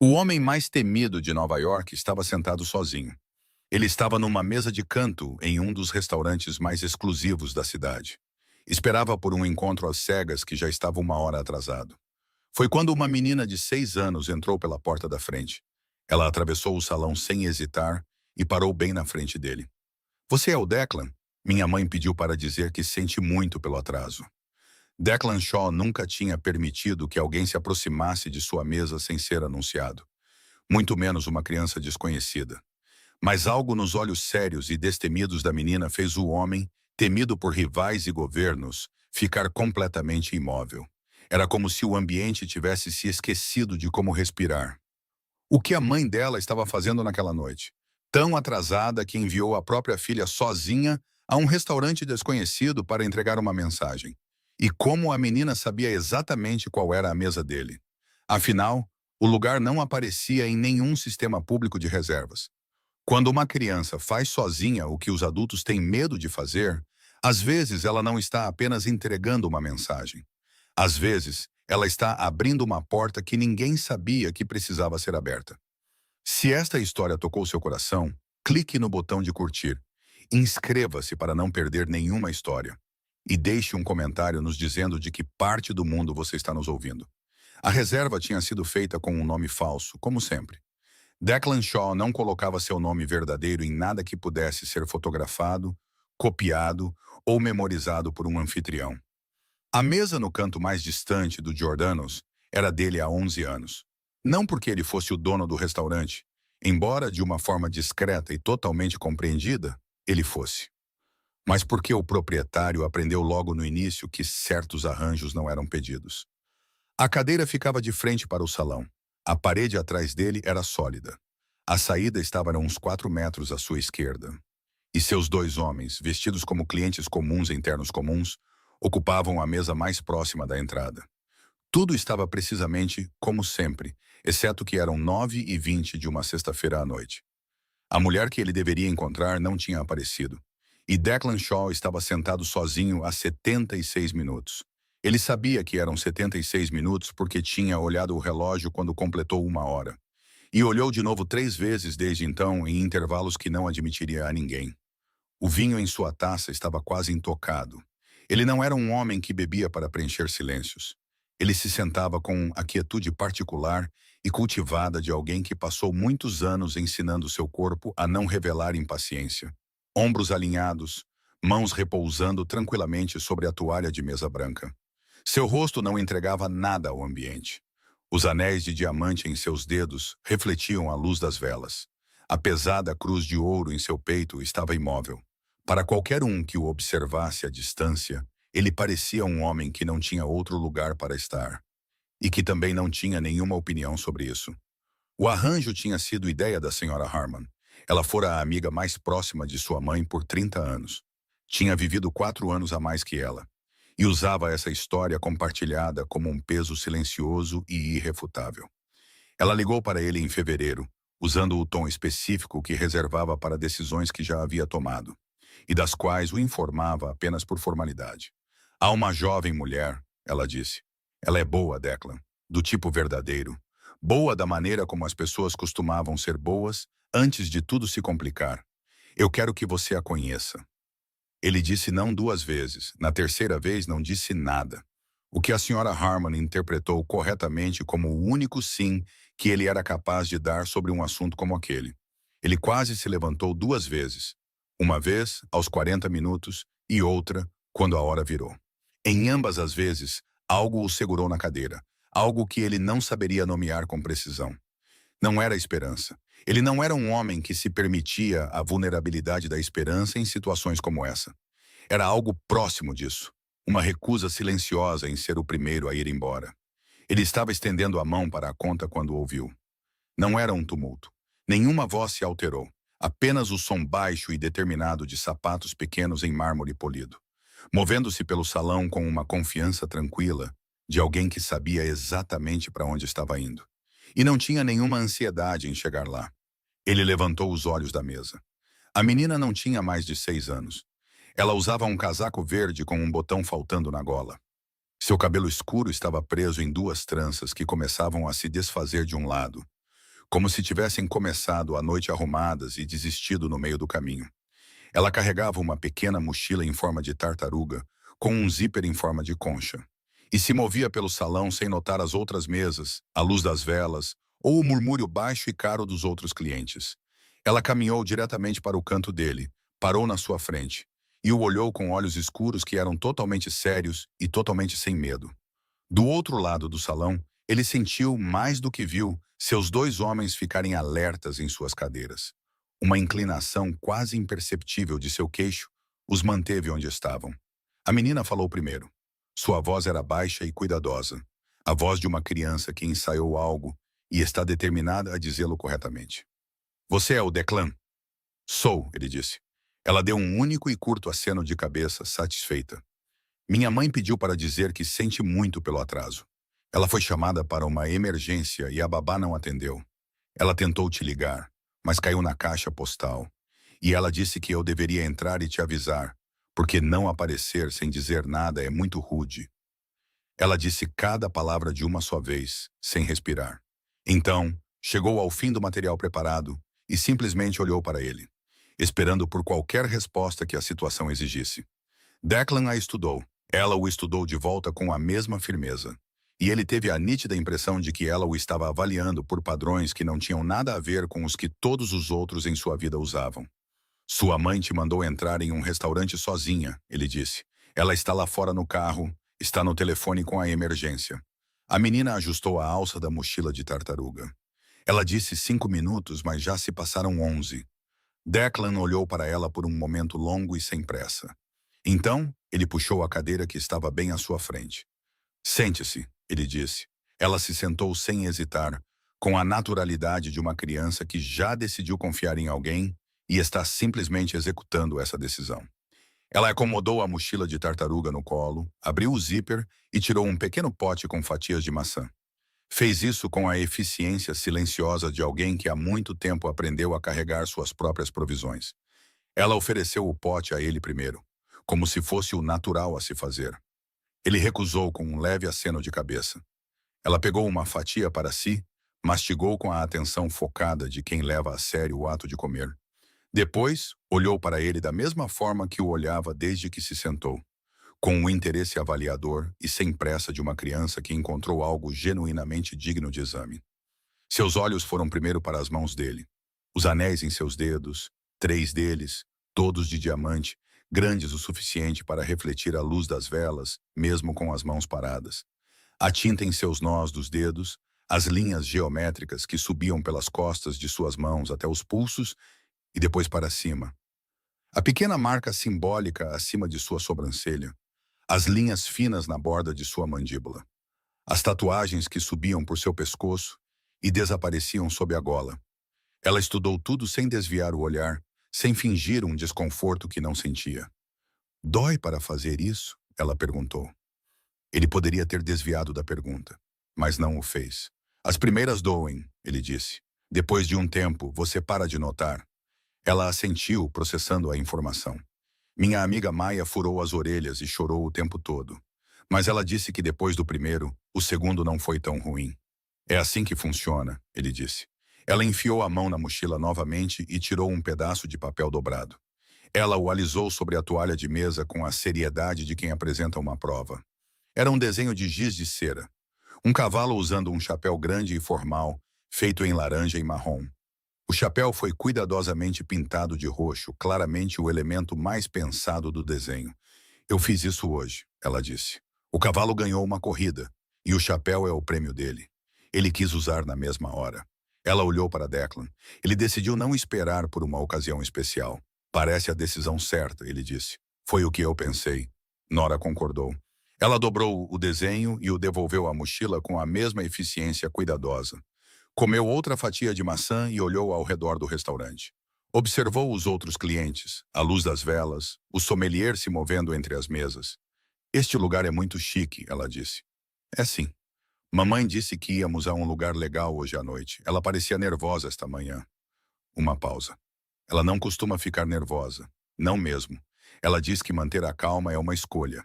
O homem mais temido de Nova York estava sentado sozinho. Ele estava numa mesa de canto em um dos restaurantes mais exclusivos da cidade. Esperava por um encontro às cegas que já estava uma hora atrasado. Foi quando uma menina de 6 anos entrou pela porta da frente. Ela atravessou o salão sem hesitar e parou bem na frente dele. "Você é o Declan?" Minha mãe pediu para dizer que sente muito pelo atraso. Declan Shaw nunca tinha permitido que alguém se aproximasse de sua mesa sem ser anunciado, muito menos uma criança desconhecida. Mas algo nos olhos sérios e destemidos da menina fez o homem, temido por rivais e governos, ficar completamente imóvel. Era como se o ambiente tivesse se esquecido de como respirar. O que a mãe dela estava fazendo naquela noite? Tão atrasada que enviou a própria filha sozinha a um restaurante desconhecido para entregar uma mensagem. E como a menina sabia exatamente qual era a mesa dele. Afinal, o lugar não aparecia em nenhum sistema público de reservas. Quando uma criança faz sozinha o que os adultos têm medo de fazer, às vezes ela não está apenas entregando uma mensagem. Às vezes, ela está abrindo uma porta que ninguém sabia que precisava ser aberta. Se esta história tocou seu coração, clique no botão de curtir. Inscreva-se para não perder nenhuma história. E deixe um comentário nos dizendo de que parte do mundo você está nos ouvindo. A reserva tinha sido feita com um nome falso, como sempre. Declan Shaw não colocava seu nome verdadeiro em nada que pudesse ser fotografado, copiado ou memorizado por um anfitrião. A mesa no canto mais distante do Giordano's era dele há 11 anos. Não porque ele fosse o dono do restaurante, embora de uma forma discreta e totalmente compreendida, ele fosse. Mas porque o proprietário aprendeu logo no início que certos arranjos não eram pedidos. A cadeira ficava de frente para o salão. A parede atrás dele era sólida. A saída estava a uns 4 metros à sua esquerda. E seus dois homens, vestidos como clientes comuns em ternos comuns, ocupavam a mesa mais próxima da entrada. Tudo estava precisamente como sempre, exceto que eram 9h20 de uma sexta-feira à noite. A mulher que ele deveria encontrar não tinha aparecido. E Declan Shaw estava sentado sozinho há 76 minutos. Ele sabia que eram 76 minutos porque tinha olhado o relógio quando completou 1 hora. E olhou de novo 3 vezes desde então, em intervalos que não admitiria a ninguém. O vinho em sua taça estava quase intocado. Ele não era um homem que bebia para preencher silêncios. Ele se sentava com a quietude particular e cultivada de alguém que passou muitos anos ensinando seu corpo a não revelar impaciência. Ombros alinhados, mãos repousando tranquilamente sobre a toalha de mesa branca. Seu rosto não entregava nada ao ambiente. Os anéis de diamante em seus dedos refletiam a luz das velas. A pesada cruz de ouro em seu peito estava imóvel. Para qualquer um que o observasse à distância, ele parecia um homem que não tinha outro lugar para estar. E que também não tinha nenhuma opinião sobre isso. O arranjo tinha sido ideia da Sra. Harmon. Ela fora a amiga mais próxima de sua mãe por 30 anos. Tinha vivido 4 anos a mais que ela. E usava essa história compartilhada como um peso silencioso e irrefutável. Ela ligou para ele em fevereiro, usando o tom específico que reservava para decisões que já havia tomado, e das quais o informava apenas por formalidade. "Há uma jovem mulher", ela disse. "Ela é boa, Declan, do tipo verdadeiro. Boa da maneira como as pessoas costumavam ser boas antes de tudo se complicar. Eu quero que você a conheça." Ele disse não 2 vezes. Na terceira vez não disse nada. O que a Sra. Harmon interpretou corretamente como o único sim que ele era capaz de dar sobre um assunto como aquele. Ele quase se levantou 2 vezes. Uma vez, aos 40 minutos, e outra, quando a hora virou. Em ambas as vezes, algo o segurou na cadeira. Algo que ele não saberia nomear com precisão. Não era esperança. Ele não era um homem que se permitia a vulnerabilidade da esperança em situações como essa. Era algo próximo disso. Uma recusa silenciosa em ser o primeiro a ir embora. Ele estava estendendo a mão para a conta quando ouviu. Não era um tumulto. Nenhuma voz se alterou. Apenas o som baixo e determinado de sapatos pequenos em mármore polido. Movendo-se pelo salão com uma confiança tranquila de alguém que sabia exatamente para onde estava indo. E não tinha nenhuma ansiedade em chegar lá. Ele levantou os olhos da mesa. A menina não tinha mais de 6 anos. Ela usava um casaco verde com um botão faltando na gola. Seu cabelo escuro estava preso em 2 tranças que começavam a se desfazer de um lado. como se tivessem começado a noite arrumadas e desistido no meio do caminho. Ela carregava uma pequena mochila em forma de tartaruga, com um zíper em forma de concha, e se movia pelo salão sem notar as outras mesas, a luz das velas ou o murmúrio baixo e caro dos outros clientes. Ela caminhou diretamente para o canto dele, parou na sua frente, e o olhou com olhos escuros que eram totalmente sérios e totalmente sem medo. Do outro lado do salão, ele sentiu, mais do que viu, seus dois homens ficarem alertas em suas cadeiras. Uma inclinação quase imperceptível de seu queixo os manteve onde estavam. A menina falou primeiro. Sua voz era baixa e cuidadosa, a voz de uma criança que ensaiou algo e está determinada a dizê-lo corretamente. Você é o Declan? Sou, ele disse. Ela deu um único e curto aceno de cabeça, satisfeita. Minha mãe pediu para dizer que sente muito pelo atraso. Ela foi chamada para uma emergência e a babá não atendeu. Ela tentou te ligar, mas caiu na caixa postal. E ela disse que eu deveria entrar e te avisar, porque não aparecer sem dizer nada é muito rude. Ela disse cada palavra de uma só vez, sem respirar. Então, chegou ao fim do material preparado e simplesmente olhou para ele, esperando por qualquer resposta que a situação exigisse. Declan a estudou. Ela o estudou de volta com a mesma firmeza. E ele teve a nítida impressão de que ela o estava avaliando por padrões que não tinham nada a ver com os que todos os outros em sua vida usavam. Sua mãe te mandou entrar em um restaurante sozinha, ele disse. Ela está lá fora no carro, está no telefone com a emergência. A menina ajustou a alça da mochila de tartaruga. Ela disse 5 minutos, mas já se passaram 11. Declan olhou para ela por um momento longo e sem pressa. Então, ele puxou a cadeira que estava bem à sua frente. Sente-se, ele disse. Ela se sentou sem hesitar, com a naturalidade de uma criança que já decidiu confiar em alguém e está simplesmente executando essa decisão. Ela acomodou a mochila de tartaruga no colo, abriu o zíper e tirou um pequeno pote com fatias de maçã. Fez isso com a eficiência silenciosa de alguém que há muito tempo aprendeu a carregar suas próprias provisões. Ela ofereceu o pote a ele primeiro, como se fosse o natural a se fazer. Ele recusou com um leve aceno de cabeça. Ela pegou uma fatia para si, mastigou com a atenção focada de quem leva a sério o ato de comer. Depois, olhou para ele da mesma forma que o olhava desde que se sentou, com o interesse avaliador e sem pressa de uma criança que encontrou algo genuinamente digno de exame. Seus olhos foram primeiro para as mãos dele. Os anéis em seus dedos, 3 deles, todos de diamante, grandes o suficiente para refletir a luz das velas, mesmo com as mãos paradas. A tinta em seus nós dos dedos, as linhas geométricas que subiam pelas costas de suas mãos até os pulsos e depois para cima. A pequena marca simbólica acima de sua sobrancelha, as linhas finas na borda de sua mandíbula, as tatuagens que subiam por seu pescoço e desapareciam sob a gola. Ela estudou tudo sem desviar o olhar, sem fingir um desconforto que não sentia. Dói para fazer isso? Ela perguntou. Ele poderia ter desviado da pergunta, mas não o fez. As primeiras doem, ele disse. Depois de um tempo, você para de notar. Ela assentiu, processando a informação. Minha amiga Maia furou as orelhas e chorou o tempo todo. Mas ela disse que depois do primeiro, o segundo não foi tão ruim. É assim que funciona, ele disse. Ela enfiou a mão na mochila novamente e tirou um pedaço de papel dobrado. Ela o alisou sobre a toalha de mesa com a seriedade de quem apresenta uma prova. Era um desenho de giz de cera. Um cavalo usando um chapéu grande e formal, feito em laranja e marrom. O chapéu foi cuidadosamente pintado de roxo, claramente o elemento mais pensado do desenho. Eu fiz isso hoje, ela disse. O cavalo ganhou uma corrida, e o chapéu é o prêmio dele. Ele quis usar na mesma hora. Ela olhou para Declan. Ele decidiu não esperar por uma ocasião especial. Parece a decisão certa, ele disse. Foi o que eu pensei. Nora concordou. Ela dobrou o desenho e o devolveu à mochila com a mesma eficiência cuidadosa. Comeu outra fatia de maçã e olhou ao redor do restaurante. Observou os outros clientes, a luz das velas, o sommelier se movendo entre as mesas. Este lugar é muito chique, ela disse. É sim. Mamãe disse que íamos a um lugar legal hoje à noite. Ela parecia nervosa esta manhã. Uma pausa. Ela não costuma ficar nervosa. Não mesmo. Ela diz que manter a calma é uma escolha.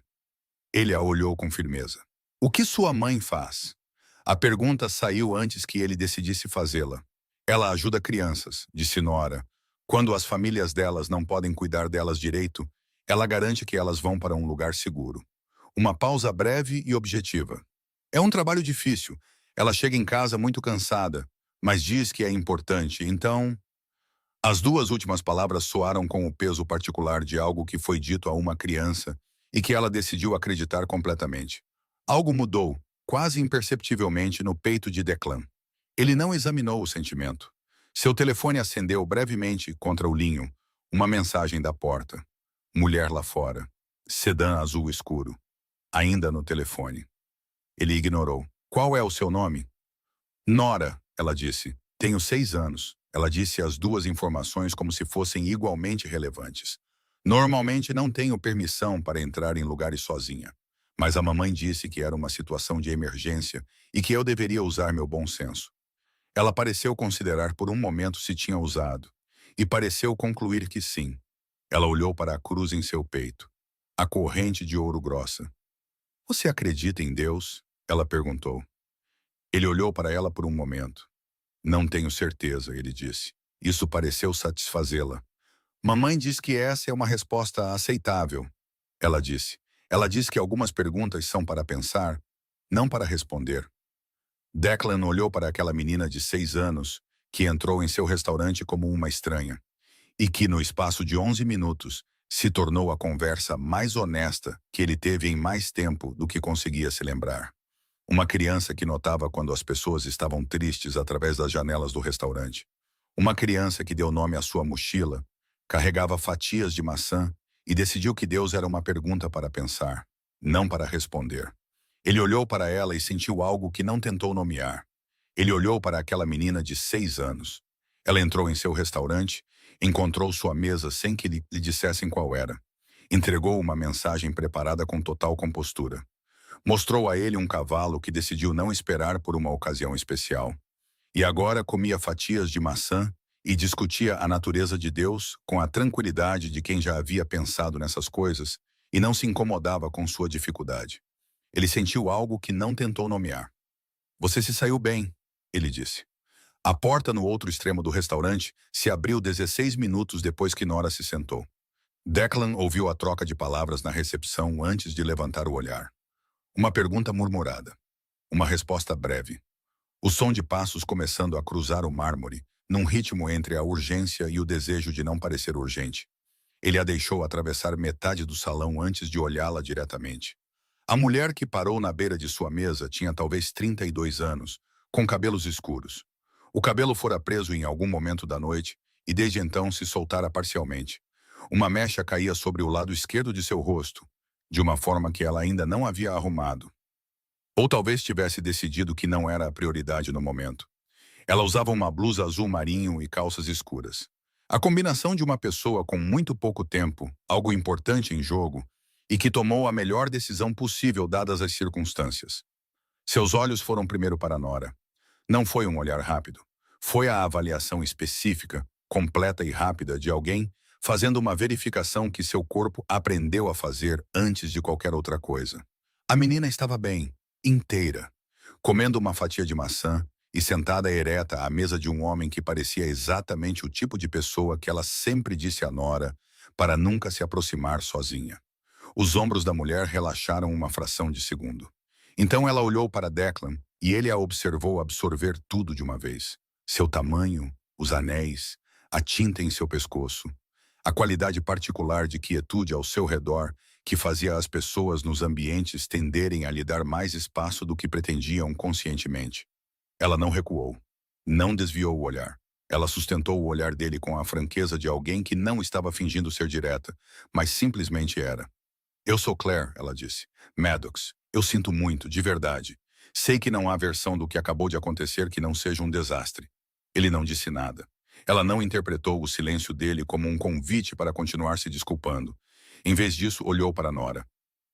Ele a olhou com firmeza. O que sua mãe faz? A pergunta saiu antes que ele decidisse fazê-la. Ela ajuda crianças, disse Nora. Quando as famílias delas não podem cuidar delas direito, ela garante que elas vão para um lugar seguro. Uma pausa breve e objetiva. É um trabalho difícil. Ela chega em casa muito cansada, mas diz que é importante, então... As duas últimas palavras soaram com o peso particular de algo que foi dito a uma criança e que ela decidiu acreditar completamente. Algo mudou, quase imperceptivelmente, no peito de Declan. Ele não examinou o sentimento. Seu telefone acendeu brevemente contra o linho. Uma mensagem da porta. Mulher lá fora. Sedã azul escuro. Ainda no telefone. Ele ignorou. Qual é o seu nome? Nora, ela disse. Tenho 6 anos. Ela disse as duas informações como se fossem igualmente relevantes. Normalmente não tenho permissão para entrar em lugares sozinha. Mas a mamãe disse que era uma situação de emergência e que eu deveria usar meu bom senso. Ela pareceu considerar por um momento se tinha usado. E pareceu concluir que sim. Ela olhou para a cruz em seu peito. A corrente de ouro grossa. Você acredita em Deus? Ela perguntou. Ele olhou para ela por um momento. Não tenho certeza, ele disse. Isso pareceu satisfazê-la. Mamãe diz que essa é uma resposta aceitável, ela disse. Ela diz que algumas perguntas são para pensar, não para responder. Declan olhou para aquela menina de 6 anos que entrou em seu restaurante como uma estranha e que, no espaço de 11 minutos, se tornou a conversa mais honesta que ele teve em mais tempo do que conseguia se lembrar. Uma criança que notava quando as pessoas estavam tristes através das janelas do restaurante. Uma criança que deu nome à sua mochila, carregava fatias de maçã e decidiu que Deus era uma pergunta para pensar, não para responder. Ele olhou para ela e sentiu algo que não tentou nomear. Ele olhou para aquela menina de 6 anos. Ela entrou em seu restaurante, encontrou sua mesa sem que lhe dissessem qual era. Entregou uma mensagem preparada com total compostura. Mostrou a ele um cavalo que decidiu não esperar por uma ocasião especial. E agora comia fatias de maçã e discutia a natureza de Deus com a tranquilidade de quem já havia pensado nessas coisas e não se incomodava com sua dificuldade. Ele sentiu algo que não tentou nomear. Você se saiu bem, ele disse. A porta no outro extremo do restaurante se abriu 16 minutos depois que Nora se sentou. Declan ouviu a troca de palavras na recepção antes de levantar o olhar. Uma pergunta murmurada. Uma resposta breve. O som de passos começando a cruzar o mármore, num ritmo entre a urgência e o desejo de não parecer urgente. Ele a deixou atravessar metade do salão antes de olhá-la diretamente. A mulher que parou na beira de sua mesa tinha talvez 32 anos, com cabelos escuros. O cabelo fora preso em algum momento da noite e desde então se soltara parcialmente. Uma mecha caía sobre o lado esquerdo de seu rosto, de uma forma que ela ainda não havia arrumado. Ou talvez tivesse decidido que não era a prioridade no momento. Ela usava uma blusa azul marinho e calças escuras. A combinação de uma pessoa com muito pouco tempo, algo importante em jogo, e que tomou a melhor decisão possível dadas as circunstâncias. Seus olhos foram primeiro para Nora. Não foi um olhar rápido. Foi a avaliação específica, completa e rápida de alguém fazendo uma verificação que seu corpo aprendeu a fazer antes de qualquer outra coisa. A menina estava bem, inteira, comendo uma fatia de maçã e sentada ereta à mesa de um homem que parecia exatamente o tipo de pessoa que ela sempre disse a Nora para nunca se aproximar sozinha. Os ombros da mulher relaxaram uma fração de segundo. Então ela olhou para Declan e ele a observou absorver tudo de uma vez. Seu tamanho, os anéis, a tinta em seu pescoço, a qualidade particular de quietude ao seu redor que fazia as pessoas nos ambientes tenderem a lhe dar mais espaço do que pretendiam conscientemente. Ela não recuou, não desviou o olhar. Ela sustentou o olhar dele com a franqueza de alguém que não estava fingindo ser direta, mas simplesmente era. Eu sou Claire, ela disse. Maddox, eu sinto muito, de verdade. Sei que não há versão do que acabou de acontecer que não seja um desastre. Ele não disse nada. Ela não interpretou o silêncio dele como um convite para continuar se desculpando. Em vez disso, olhou para Nora.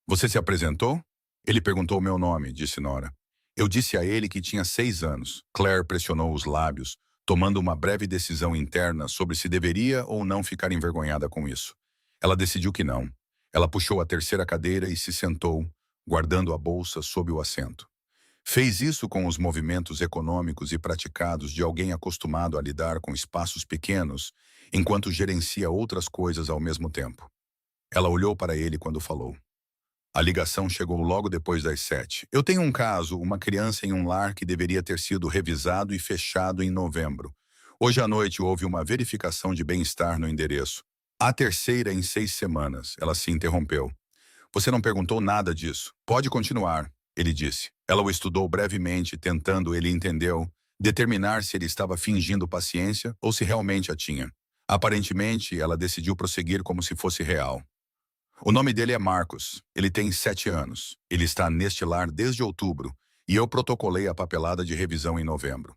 Você se apresentou? Ele perguntou meu nome, disse Nora. Eu disse a ele que tinha 6 anos. Claire pressionou os lábios, tomando uma breve decisão interna sobre se deveria ou não ficar envergonhada com isso. Ela decidiu que não. Ela puxou a terceira cadeira e se sentou, guardando a bolsa sob o assento. Fez isso com os movimentos econômicos e praticados de alguém acostumado a lidar com espaços pequenos, enquanto gerencia outras coisas ao mesmo tempo. Ela olhou para ele quando falou. A ligação chegou logo depois das 7. Eu tenho um caso, uma criança em um lar que deveria ter sido revisado e fechado em novembro. Hoje à noite houve uma verificação de bem-estar no endereço. A terceira em 6 semanas. Ela se interrompeu. Você não perguntou nada disso. Pode continuar, ele disse. Ela o estudou brevemente, tentando, ele entendeu, determinar se ele estava fingindo paciência ou se realmente a tinha. Aparentemente, ela decidiu prosseguir como se fosse real. O nome dele é Marcos. Ele tem 7 anos. Ele está neste lar desde outubro e eu protocolei a papelada de revisão em novembro.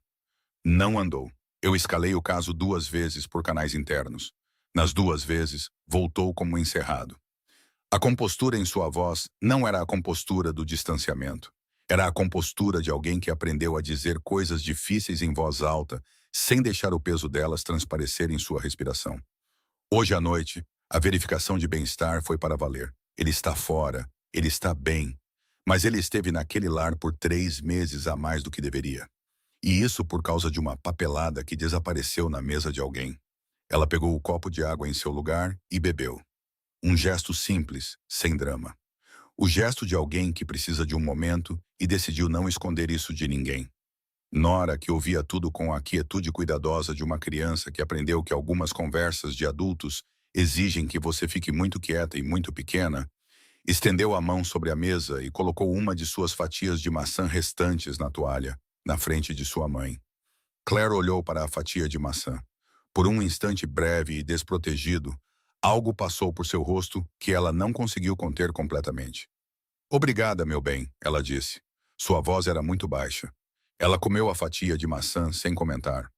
Não andou. Eu escalei o caso 2 vezes por canais internos. Nas 2 vezes, voltou como encerrado. A compostura em sua voz não era a compostura do distanciamento. Era a compostura de alguém que aprendeu a dizer coisas difíceis em voz alta, sem deixar o peso delas transparecer em sua respiração. Hoje à noite, a verificação de bem-estar foi para valer. Ele está fora, ele está bem, mas ele esteve naquele lar por 3 meses a mais do que deveria. E isso por causa de uma papelada que desapareceu na mesa de alguém. Ela pegou o copo de água em seu lugar e bebeu. Um gesto simples, sem drama. O gesto de alguém que precisa de um momento e decidiu não esconder isso de ninguém. Nora, que ouvia tudo com a quietude cuidadosa de uma criança que aprendeu que algumas conversas de adultos exigem que você fique muito quieta e muito pequena, estendeu a mão sobre a mesa e colocou uma de suas fatias de maçã restantes na toalha, na frente de sua mãe. Claire olhou para a fatia de maçã. Por um instante breve e desprotegido, algo passou por seu rosto que ela não conseguiu conter completamente. Obrigada, meu bem, ela disse. Sua voz era muito baixa. Ela comeu a fatia de maçã sem comentar.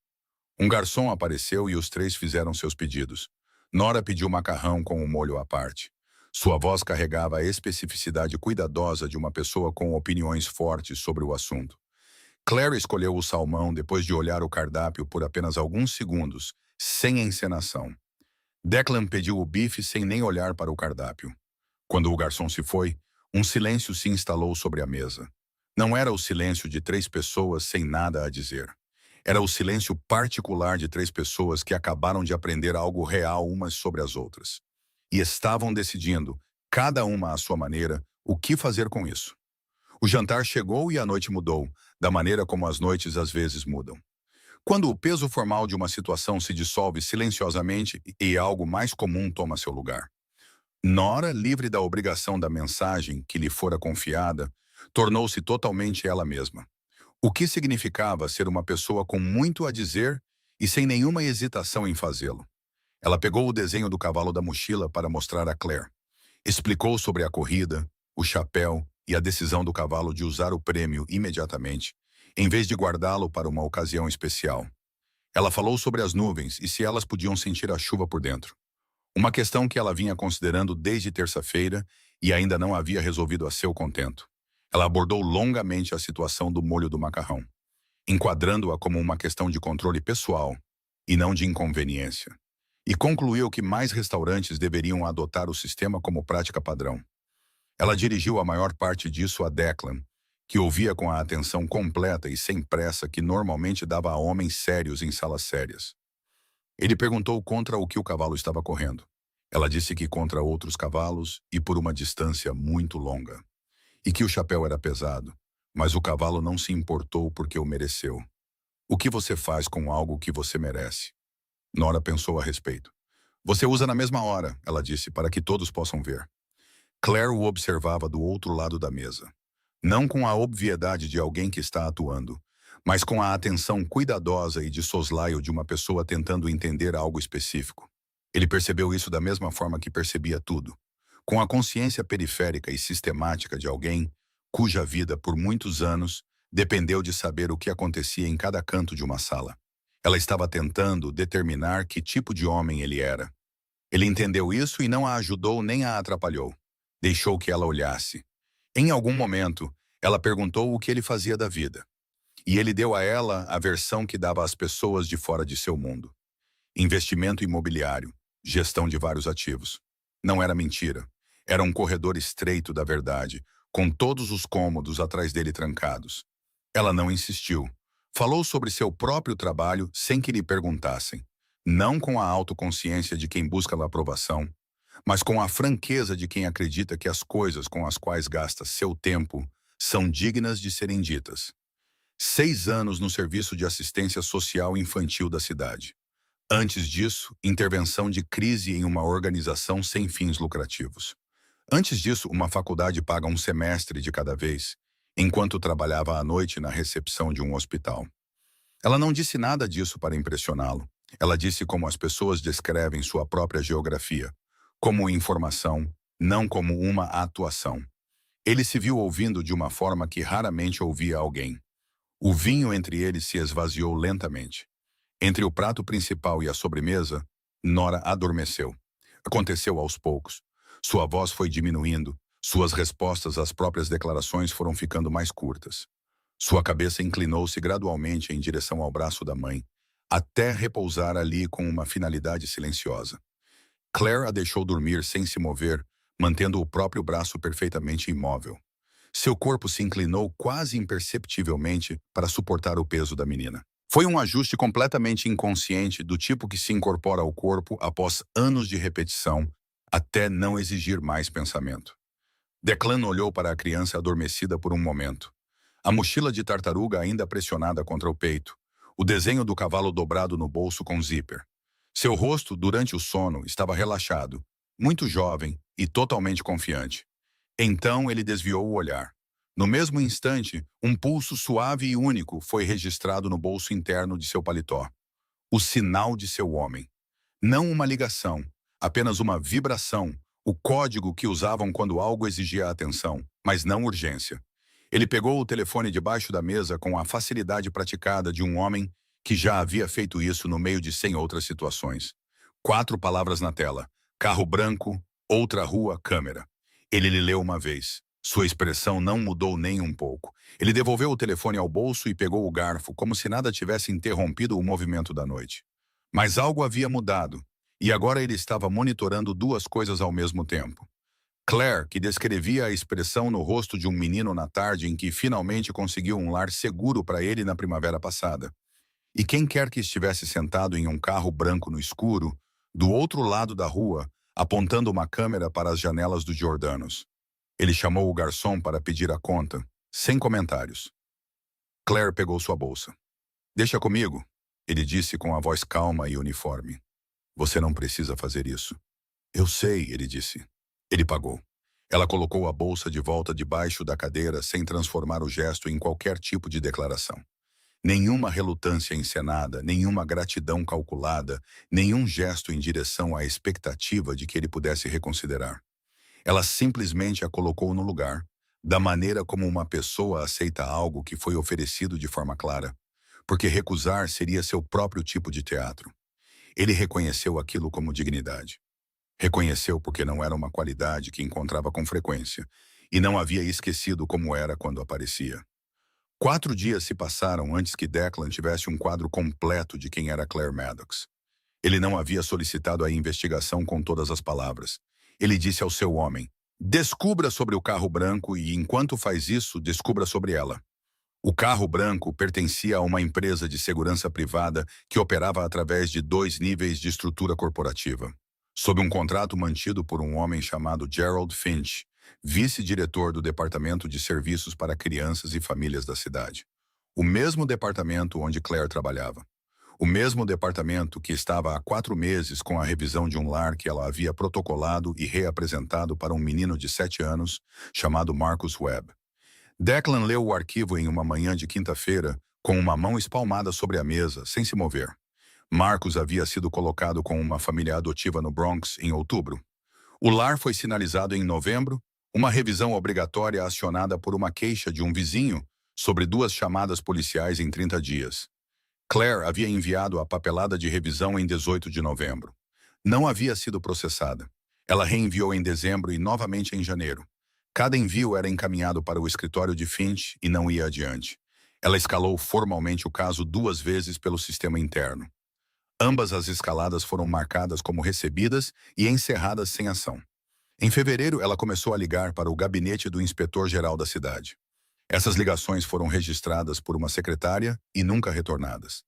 Um garçom apareceu e os 3 fizeram seus pedidos. Nora pediu macarrão com o molho à parte. Sua voz carregava a especificidade cuidadosa de uma pessoa com opiniões fortes sobre o assunto. Claire escolheu o salmão depois de olhar o cardápio por apenas alguns segundos, sem encenação. Declan pediu o bife sem nem olhar para o cardápio. Quando o garçom se foi, um silêncio se instalou sobre a mesa. Não era o silêncio de 3 pessoas sem nada a dizer. Era o silêncio particular de 3 pessoas que acabaram de aprender algo real umas sobre as outras. E estavam decidindo, cada uma à sua maneira, o que fazer com isso. O jantar chegou e a noite mudou, da maneira como as noites às vezes mudam. Quando o peso formal de uma situação se dissolve silenciosamente e algo mais comum toma seu lugar. Nora, livre da obrigação da mensagem que lhe fora confiada, tornou-se totalmente ela mesma. O que significava ser uma pessoa com muito a dizer e sem nenhuma hesitação em fazê-lo. Ela pegou o desenho do cavalo da mochila para mostrar a Claire. Explicou sobre a corrida, o chapéu e a decisão do cavalo de usar o prêmio imediatamente, em vez de guardá-lo para uma ocasião especial. Ela falou sobre as nuvens e se elas podiam sentir a chuva por dentro. Uma questão que ela vinha considerando desde terça-feira e ainda não havia resolvido a seu contento. Ela abordou longamente a situação do molho do macarrão, enquadrando-a como uma questão de controle pessoal e não de inconveniência. E concluiu que mais restaurantes deveriam adotar o sistema como prática padrão. Ela dirigiu a maior parte disso a Declan, que ouvia com a atenção completa e sem pressa que normalmente dava a homens sérios em salas sérias. Ele perguntou contra o que o cavalo estava correndo. Ela disse que contra outros cavalos e por uma distância muito longa. E que o chapéu era pesado, mas o cavalo não se importou porque o mereceu. O que você faz com algo que você merece? Nora pensou a respeito. Você usa na mesma hora, ela disse, para que todos possam ver. Claire o observava do outro lado da mesa. Não com a obviedade de alguém que está atuando, mas com a atenção cuidadosa e de soslaio de uma pessoa tentando entender algo específico. Ele percebeu isso da mesma forma que percebia tudo, com a consciência periférica e sistemática de alguém cuja vida, por muitos anos, dependeu de saber o que acontecia em cada canto de uma sala. Ela estava tentando determinar que tipo de homem ele era. Ele entendeu isso e não a ajudou nem a atrapalhou. Deixou que ela olhasse. Em algum momento, ela perguntou o que ele fazia da vida. E ele deu a ela a versão que dava às pessoas de fora de seu mundo. Investimento imobiliário, gestão de vários ativos. Não era mentira. Era um corredor estreito da verdade, com todos os cômodos atrás dele trancados. Ela não insistiu. Falou sobre seu próprio trabalho sem que lhe perguntassem, não com a autoconsciência de quem busca a aprovação, mas com a franqueza de quem acredita que as coisas com as quais gasta seu tempo são dignas de serem ditas. 6 anos no serviço de assistência social infantil da cidade. Antes disso, intervenção de crise em uma organização sem fins lucrativos. Antes disso, uma faculdade paga um semestre de cada vez, enquanto trabalhava à noite na recepção de um hospital. Ela não disse nada disso para impressioná-lo. Ela disse como as pessoas descrevem sua própria geografia, como informação, não como uma atuação. Ele se viu ouvindo de uma forma que raramente ouvia alguém. O vinho entre eles se esvaziou lentamente. Entre o prato principal e a sobremesa, Nora adormeceu. Aconteceu aos poucos. Sua voz foi diminuindo, suas respostas às próprias declarações foram ficando mais curtas. Sua cabeça inclinou-se gradualmente em direção ao braço da mãe, até repousar ali com uma finalidade silenciosa. Claire a deixou dormir sem se mover, mantendo o próprio braço perfeitamente imóvel. Seu corpo se inclinou quase imperceptivelmente para suportar o peso da menina. Foi um ajuste completamente inconsciente do tipo que se incorpora ao corpo após anos de repetição, até não exigir mais pensamento. Declan olhou para a criança adormecida por um momento. A mochila de tartaruga ainda pressionada contra o peito. O desenho do cavalo dobrado no bolso com zíper. Seu rosto, durante o sono, estava relaxado, muito jovem e totalmente confiante. Então ele desviou o olhar. No mesmo instante, um pulso suave e único foi registrado no bolso interno de seu paletó. O sinal de seu homem. Não uma ligação, apenas uma vibração, o código que usavam quando algo exigia atenção, mas não urgência. Ele pegou o telefone debaixo da mesa com a facilidade praticada de um homem que já havia feito isso no meio de 100 outras situações. 4 palavras na tela. Carro branco, outra rua, câmera. Ele lhe leu uma vez. Sua expressão não mudou nem um pouco. Ele devolveu o telefone ao bolso e pegou o garfo, como se nada tivesse interrompido o movimento da noite. Mas algo havia mudado, e agora ele estava monitorando 2 coisas ao mesmo tempo. Claire, que descrevia a expressão no rosto de um menino na tarde em que finalmente conseguiu um lar seguro para ele na primavera passada. E quem quer que estivesse sentado em um carro branco no escuro, do outro lado da rua, apontando uma câmera para as janelas dos Jordanos. Ele chamou o garçom para pedir a conta, sem comentários. Claire pegou sua bolsa. "Deixa comigo", ele disse com a voz calma e uniforme. "Você não precisa fazer isso." "Eu sei", ele disse. Ele pagou. Ela colocou a bolsa de volta debaixo da cadeira sem transformar o gesto em qualquer tipo de declaração. Nenhuma relutância encenada, nenhuma gratidão calculada, nenhum gesto em direção à expectativa de que ele pudesse reconsiderar. Ela simplesmente a colocou no lugar, da maneira como uma pessoa aceita algo que foi oferecido de forma clara, porque recusar seria seu próprio tipo de teatro. Ele reconheceu aquilo como dignidade. Reconheceu porque não era uma qualidade que encontrava com frequência, e não havia esquecido como era quando aparecia. 4 dias se passaram antes que Declan tivesse um quadro completo de quem era Claire Maddox. Ele não havia solicitado a investigação com todas as palavras. Ele disse ao seu homem, "Descubra sobre o carro branco e, enquanto faz isso, descubra sobre ela." O carro branco pertencia a uma empresa de segurança privada que operava através de 2 níveis de estrutura corporativa, sob um contrato mantido por um homem chamado Gerald Finch, vice-diretor do Departamento de Serviços para Crianças e Famílias da cidade. O mesmo departamento onde Claire trabalhava. O mesmo departamento que estava há 4 meses com a revisão de um lar que ela havia protocolado e reapresentado para um menino de 7 anos, chamado Marcus Webb. Declan leu o arquivo em uma manhã de quinta-feira, com uma mão espalmada sobre a mesa, sem se mover. Marcus havia sido colocado com uma família adotiva no Bronx em outubro. O lar foi sinalizado em novembro, uma revisão obrigatória acionada por uma queixa de um vizinho sobre 2 chamadas policiais em 30 dias. Claire havia enviado a papelada de revisão em 18 de novembro. Não havia sido processada. Ela reenviou em dezembro e novamente em janeiro. Cada envio era encaminhado para o escritório de Finch e não ia adiante. Ela escalou formalmente o caso 2 vezes pelo sistema interno. Ambas as escaladas foram marcadas como recebidas e encerradas sem ação. Em fevereiro, ela começou a ligar para o gabinete do inspetor-geral da cidade. Essas ligações foram registradas por uma secretária e nunca retornadas.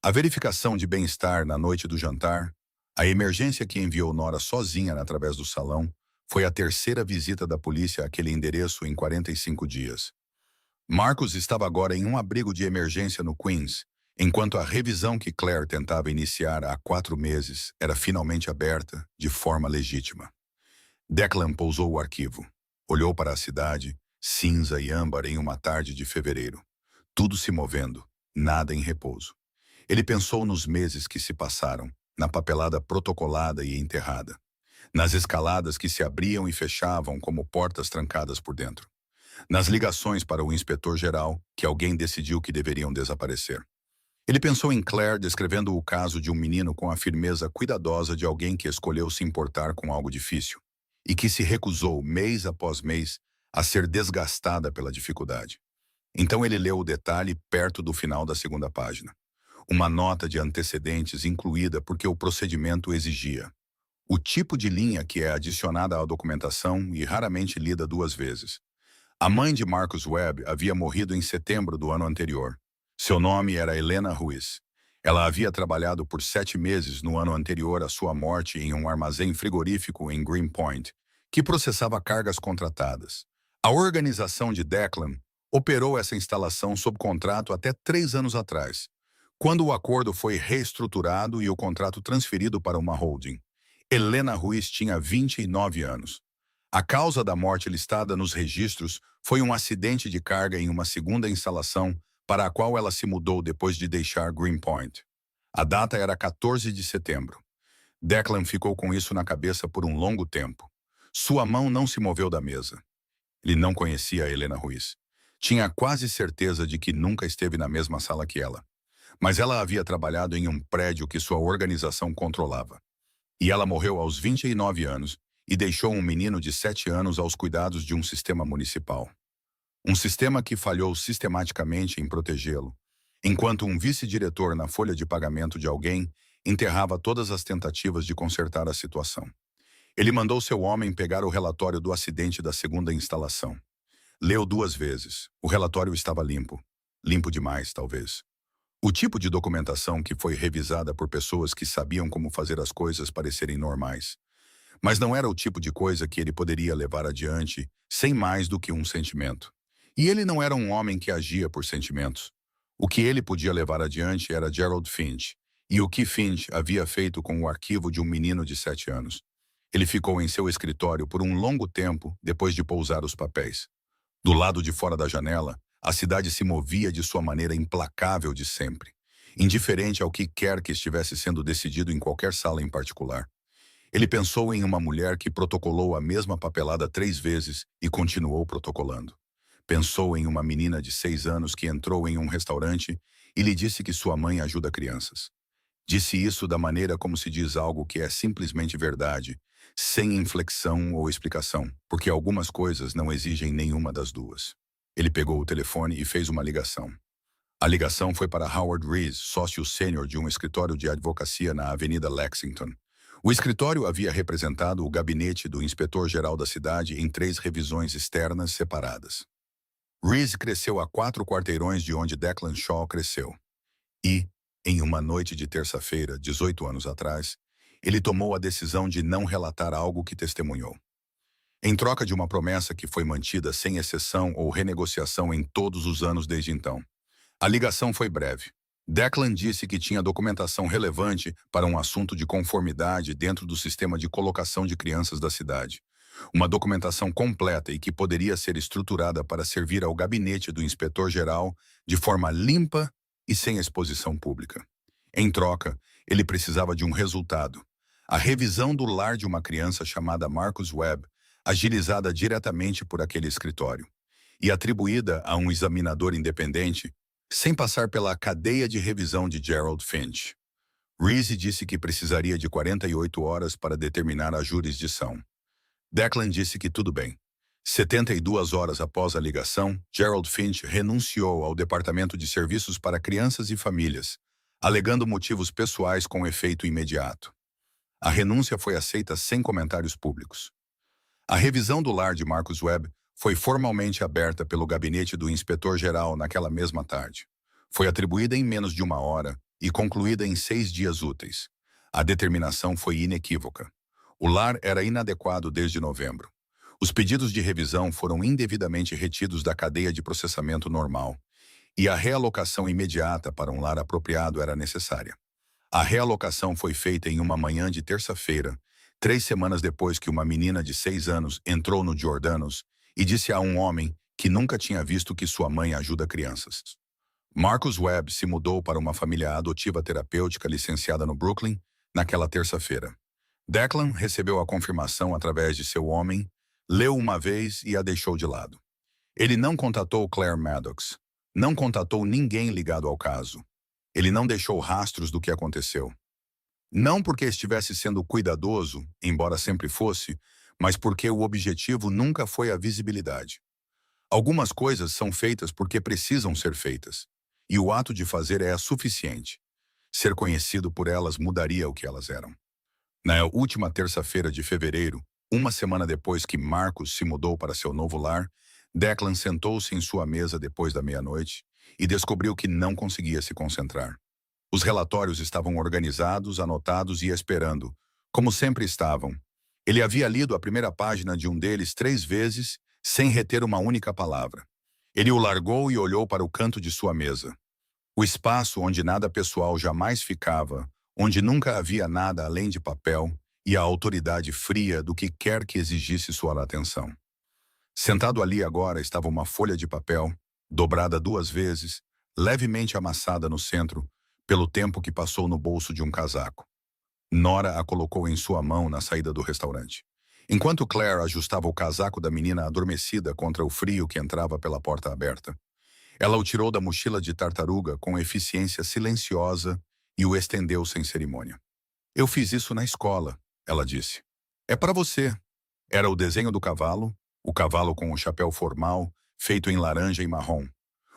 A verificação de bem-estar na noite do jantar, a emergência que enviou Nora sozinha através do salão, foi a terceira visita da polícia àquele endereço em 45 dias. Marcus estava agora em um abrigo de emergência no Queens, enquanto a revisão que Claire tentava iniciar há 4 meses era finalmente aberta de forma legítima. Declan pousou o arquivo. Olhou para a cidade, cinza e âmbar em uma tarde de fevereiro. Tudo se movendo, nada em repouso. Ele pensou nos meses que se passaram, na papelada protocolada e enterrada, nas escaladas que se abriam e fechavam como portas trancadas por dentro, nas ligações para o inspetor-geral que alguém decidiu que deveriam desaparecer. Ele pensou em Claire descrevendo o caso de um menino com a firmeza cuidadosa de alguém que escolheu se importar com algo difícil e que se recusou, mês após mês, a ser desgastada pela dificuldade. Então ele leu o detalhe perto do final da segunda página. Uma nota de antecedentes incluída porque o procedimento exigia. O tipo de linha que é adicionada à documentação e raramente lida 2 vezes. A mãe de Marcus Webb havia morrido em setembro do ano anterior. Seu nome era Helena Ruiz. Ela havia trabalhado por 7 meses no ano anterior à sua morte em um armazém frigorífico em Greenpoint, que processava cargas contratadas. A organização de Declan operou essa instalação sob contrato até 3 anos atrás, quando o acordo foi reestruturado e o contrato transferido para uma holding. Helena Ruiz tinha 29 anos. A causa da morte listada nos registros foi um acidente de carga em uma segunda instalação para a qual ela se mudou depois de deixar Greenpoint. A data era 14 de setembro. Declan ficou com isso na cabeça por um longo tempo. Sua mão não se moveu da mesa. Ele não conhecia a Helena Ruiz. Tinha quase certeza de que nunca esteve na mesma sala que ela. Mas ela havia trabalhado em um prédio que sua organização controlava. E ela morreu aos 29 anos e deixou um menino de 7 anos aos cuidados de um sistema municipal. Um sistema que falhou sistematicamente em protegê-lo, enquanto um vice-diretor na folha de pagamento de alguém enterrava todas as tentativas de consertar a situação. Ele mandou seu homem pegar o relatório do acidente da segunda instalação. Leu 2 vezes. O relatório estava limpo. Limpo demais, talvez. O tipo de documentação que foi revisada por pessoas que sabiam como fazer as coisas parecerem normais. Mas não era o tipo de coisa que ele poderia levar adiante sem mais do que um sentimento. E ele não era um homem que agia por sentimentos. O que ele podia levar adiante era Gerald Finch, e o que Finch havia feito com o arquivo de um menino de 7 anos. Ele ficou em seu escritório por um longo tempo depois de pousar os papéis. Do lado de fora da janela, a cidade se movia de sua maneira implacável de sempre, indiferente ao que quer que estivesse sendo decidido em qualquer sala em particular. Ele pensou em uma mulher que protocolou a mesma papelada 3 vezes e continuou protocolando. Pensou em uma menina de 6 anos que entrou em um restaurante e lhe disse que sua mãe ajuda crianças. Disse isso da maneira como se diz algo que é simplesmente verdade, sem inflexão ou explicação, porque algumas coisas não exigem nenhuma das duas. Ele pegou o telefone e fez uma ligação. A ligação foi para Howard Rees, sócio sênior de um escritório de advocacia na Avenida Lexington. O escritório havia representado o gabinete do inspetor-geral da cidade em 3 revisões externas separadas. Rees cresceu a 4 quarteirões de onde Declan Shaw cresceu. E, em uma noite de terça-feira, 18 anos atrás, ele tomou a decisão de não relatar algo que testemunhou. Em troca de uma promessa que foi mantida sem exceção ou renegociação em todos os anos desde então. A ligação foi breve. Declan disse que tinha documentação relevante para um assunto de conformidade dentro do sistema de colocação de crianças da cidade. Uma documentação completa e que poderia ser estruturada para servir ao gabinete do inspetor-geral de forma limpa e sem exposição pública. Em troca, ele precisava de um resultado. A revisão do lar de uma criança chamada Marcus Webb, agilizada diretamente por aquele escritório, e atribuída a um examinador independente, sem passar pela cadeia de revisão de Gerald Finch. Reese disse que precisaria de 48 horas para determinar a jurisdição. Declan disse que tudo bem. 72 horas após a ligação, Gerald Finch renunciou ao Departamento de Serviços para Crianças e Famílias, alegando motivos pessoais com efeito imediato. A renúncia foi aceita sem comentários públicos. A revisão do lar de Marcus Webb foi formalmente aberta pelo gabinete do inspetor-geral naquela mesma tarde. Foi atribuída em menos de 1 hora e concluída em 6 dias úteis. A determinação foi inequívoca. O lar era inadequado desde novembro. Os pedidos de revisão foram indevidamente retidos da cadeia de processamento normal, e a realocação imediata para um lar apropriado era necessária. A realocação foi feita em uma manhã de terça-feira, 3 semanas depois que uma menina de 6 anos entrou no Jordanos e disse a um homem que nunca tinha visto que sua mãe ajuda crianças. Marcus Webb se mudou para uma família adotiva terapêutica licenciada no Brooklyn naquela terça-feira. Declan recebeu a confirmação através de seu homem, leu uma vez e a deixou de lado. Ele não contatou Claire Maddox, não contatou ninguém ligado ao caso. Ele não deixou rastros do que aconteceu. Não porque estivesse sendo cuidadoso, embora sempre fosse, mas porque o objetivo nunca foi a visibilidade. Algumas coisas são feitas porque precisam ser feitas, e o ato de fazer é suficiente. Ser conhecido por elas mudaria o que elas eram. Na última terça-feira de fevereiro, 1 semana depois que Marcus se mudou para seu novo lar, Declan sentou-se em sua mesa depois da meia-noite e descobriu que não conseguia se concentrar. Os relatórios estavam organizados, anotados e esperando, como sempre estavam. Ele havia lido a primeira página de um deles 3 vezes, sem reter uma única palavra. Ele o largou e olhou para o canto de sua mesa. O espaço onde nada pessoal jamais ficava, onde nunca havia nada além de papel e a autoridade fria do que quer que exigisse sua atenção. Sentado ali agora estava uma folha de papel, dobrada 2 vezes, levemente amassada no centro, pelo tempo que passou no bolso de um casaco. Nora a colocou em sua mão na saída do restaurante. Enquanto Claire ajustava o casaco da menina adormecida contra o frio que entrava pela porta aberta, ela o tirou da mochila de tartaruga com eficiência silenciosa e o estendeu sem cerimônia. "Eu fiz isso na escola", ela disse. "É para você." Era o desenho do cavalo, o cavalo com o chapéu formal, feito em laranja e marrom.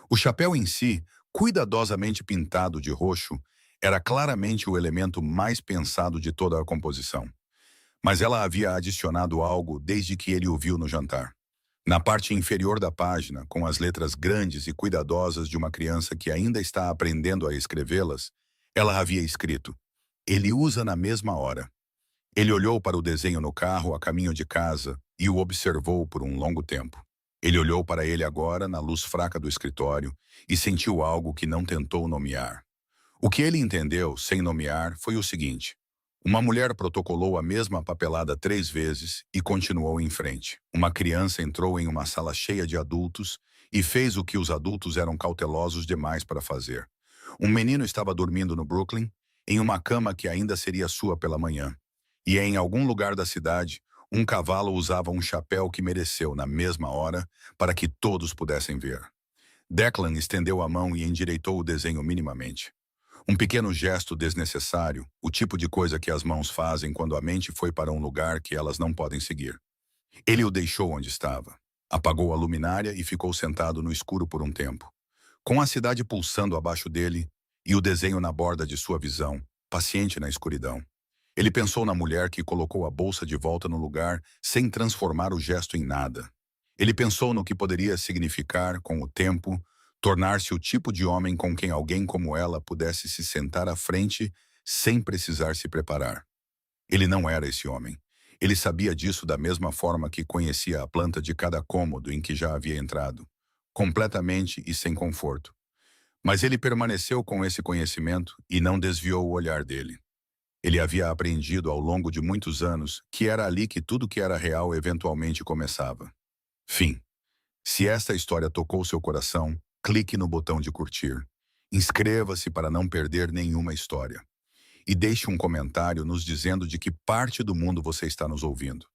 O chapéu em si, cuidadosamente pintado de roxo, era claramente o elemento mais pensado de toda a composição. Mas ela havia adicionado algo desde que ele o viu no jantar. Na parte inferior da página, com as letras grandes e cuidadosas de uma criança que ainda está aprendendo a escrevê-las, ela havia escrito: "Ele usa na mesma hora." Ele olhou para o desenho no carro a caminho de casa e o observou por um longo tempo. Ele olhou para ele agora na luz fraca do escritório e sentiu algo que não tentou nomear. O que ele entendeu, sem nomear, foi o seguinte: uma mulher protocolou a mesma papelada 3 vezes e continuou em frente. Uma criança entrou em uma sala cheia de adultos e fez o que os adultos eram cautelosos demais para fazer. Um menino estava dormindo no Brooklyn, em uma cama que ainda seria sua pela manhã. E em algum lugar da cidade, um cavalo usava um chapéu que mereceu na mesma hora para que todos pudessem ver. Declan estendeu a mão e endireitou o desenho minimamente. Um pequeno gesto desnecessário, o tipo de coisa que as mãos fazem quando a mente foi para um lugar que elas não podem seguir. Ele o deixou onde estava. Apagou a luminária e ficou sentado no escuro por um tempo, com a cidade pulsando abaixo dele e o desenho na borda de sua visão, paciente na escuridão. Ele pensou na mulher que colocou a bolsa de volta no lugar sem transformar o gesto em nada. Ele pensou no que poderia significar, com o tempo, tornar-se o tipo de homem com quem alguém como ela pudesse se sentar à frente sem precisar se preparar. Ele não era esse homem. Ele sabia disso da mesma forma que conhecia a planta de cada cômodo em que já havia entrado, completamente e sem conforto. Mas ele permaneceu com esse conhecimento e não desviou o olhar dele. Ele havia aprendido ao longo de muitos anos que era ali que tudo que era real eventualmente começava. Fim. Se esta história tocou seu coração, clique no botão de curtir. Inscreva-se para não perder nenhuma história. E deixe um comentário nos dizendo de que parte do mundo você está nos ouvindo.